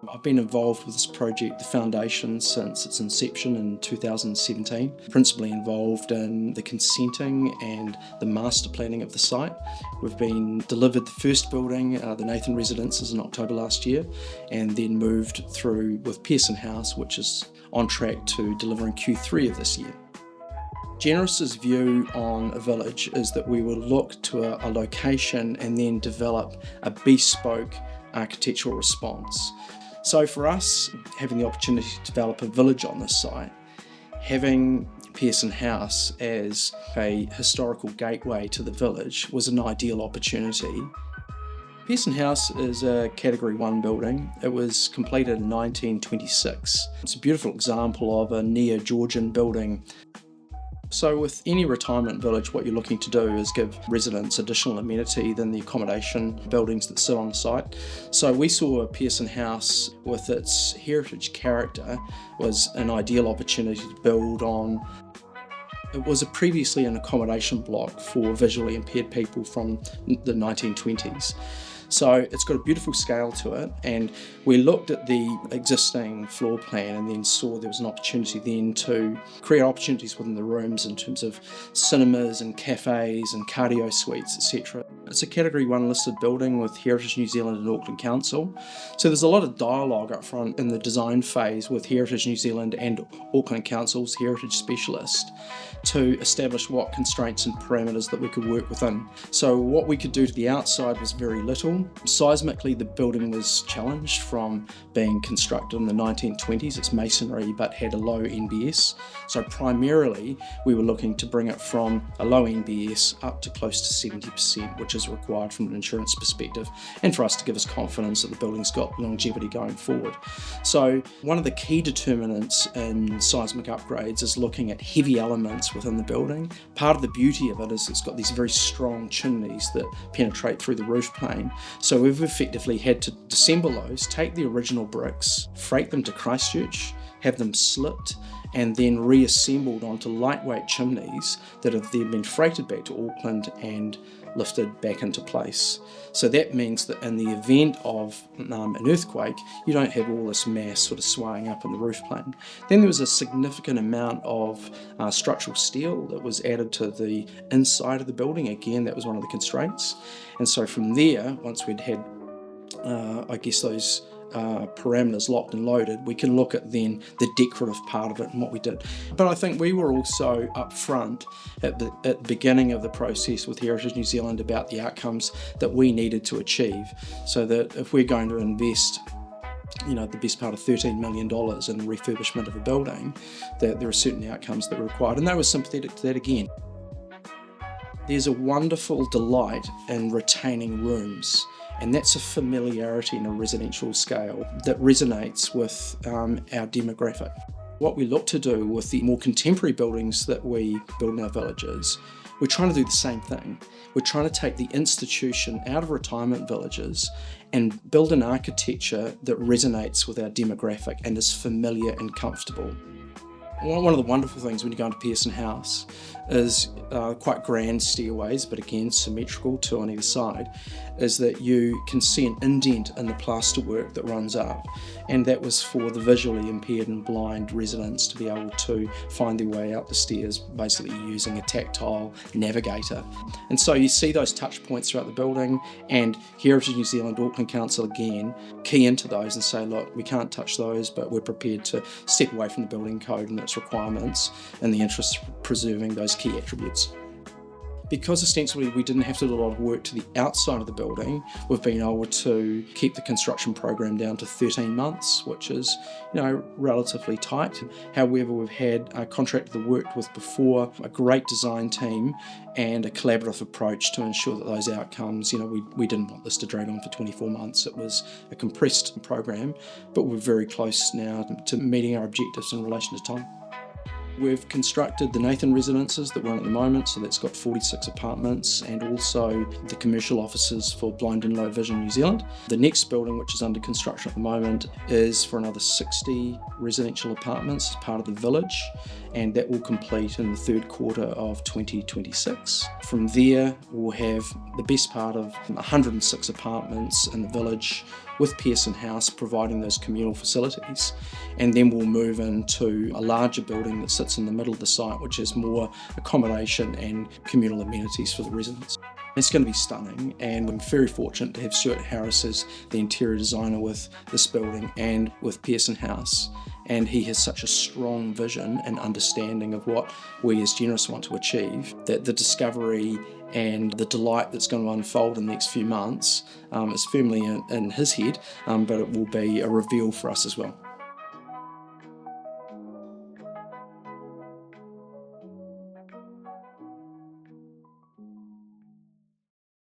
I've been involved with this project, the foundation, since its inception in 2017, principally involved in the consenting and the master planning of the site. We've been delivered the first building, the Nathan Residences, in October last year, and then moved through with Pearson House, which is on track to deliver in Q3 of this year. Generous's view on a village is that we will look to a location and then develop a bespoke architectural response. So for us, having the opportunity to develop a village on this site, having Pearson House as a historical gateway to the village was an ideal opportunity. Pearson House is a Category 1 building. It was completed in 1926. It's a beautiful example of a Neo-Georgian building. So with any retirement village, what you're looking to do is give residents additional amenity than the accommodation buildings that sit on the site. So we saw Pearson House, with its heritage character, was an ideal opportunity to build on. It was previously an accommodation block for visually impaired people from the 1920s. So it's got a beautiful scale to it, and we looked at the existing floor plan and then saw there was an opportunity then to create opportunities within the rooms in terms of cinemas and cafes and cardio suites, etc. It's a Category 1 listed building with Heritage New Zealand and Auckland Council. So there's a lot of dialogue up front in the design phase with Heritage New Zealand and Auckland Council's heritage specialist to establish what constraints and parameters that we could work within. So what we could do to the outside was very little. Seismically, the building was challenged from being constructed in the 1920s. It's masonry but had a low NBS. So primarily we were looking to bring it from a low NBS up to close to 70%, which is required from an insurance perspective, and for us to give us confidence that the building's got longevity going forward. So one of the key determinants in seismic upgrades is looking at heavy elements within the building. Part of the beauty of it is it's got these very strong chimneys that penetrate through the roof plane. So we've effectively had to disassemble those, take the original bricks, freight them to Christchurch, have them slipped, and then reassembled onto lightweight chimneys that have then been freighted back to Auckland and lifted back into place. So that means that in the event of an earthquake, you don't have all this mass sort of swaying up in the roof plane. Then there was a significant amount of structural steel that was added to the inside of the building. Again, that was one of the constraints. And so from there, once we'd had, those parameters locked and loaded, we can look at then the decorative part of it and what we did. But I think we were also upfront at the beginning of the process with Heritage New Zealand about the outcomes that we needed to achieve, so that if we're going to invest the best part of $13 million in the refurbishment of a building, that there are certain outcomes that are required, and they were sympathetic to that again. There's a wonderful delight in retaining rooms, and that's a familiarity in a residential scale that resonates with our demographic. What we look to do with the more contemporary buildings that we build in our villages, we're trying to do the same thing. We're trying to take the institution out of retirement villages and build an architecture that resonates with our demographic and is familiar and comfortable. One of the wonderful things when you go into Pearson House is quite grand stairways, but again symmetrical, two on either side, is that you can see an indent in the plasterwork that runs up, and that was for the visually impaired and blind residents to be able to find their way out the stairs, basically using a tactile navigator. And so you see those touch points throughout the building, and Heritage New Zealand, Auckland Council again key into those and say, look, we can't touch those, but we're prepared to step away from the building code and its requirements in the interest of preserving those key attributes. Because ostensibly we didn't have to do a lot of work to the outside of the building, we've been able to keep the construction program down to 13 months, which is, relatively tight. However, we've had a contractor that worked with before, a great design team, and a collaborative approach to ensure that those outcomes, we didn't want this to drag on for 24 months. It was a compressed program, but we're very close now to meeting our objectives in relation to time. We've constructed the Nathan residences that we're on at the moment, so that's got 46 apartments, and also the commercial offices for Blind and Low Vision New Zealand. The next building, which is under construction at the moment, is for another 60 residential apartments as part of the village, and that will complete in the third quarter of 2026. From there, we'll have the best part of 106 apartments in the village with Pearson House providing those communal facilities, and then we'll move into a larger building that sits in the middle of the site, which has more accommodation and communal amenities for the residents. It's going to be stunning, and I'm very fortunate to have Stuart Harris as the interior designer with this building and with Pearson House, and he has such a strong vision and understanding of what we as Generous want to achieve, that the discovery and the delight that's going to unfold in the next few months is firmly in his head, but it will be a reveal for us as well.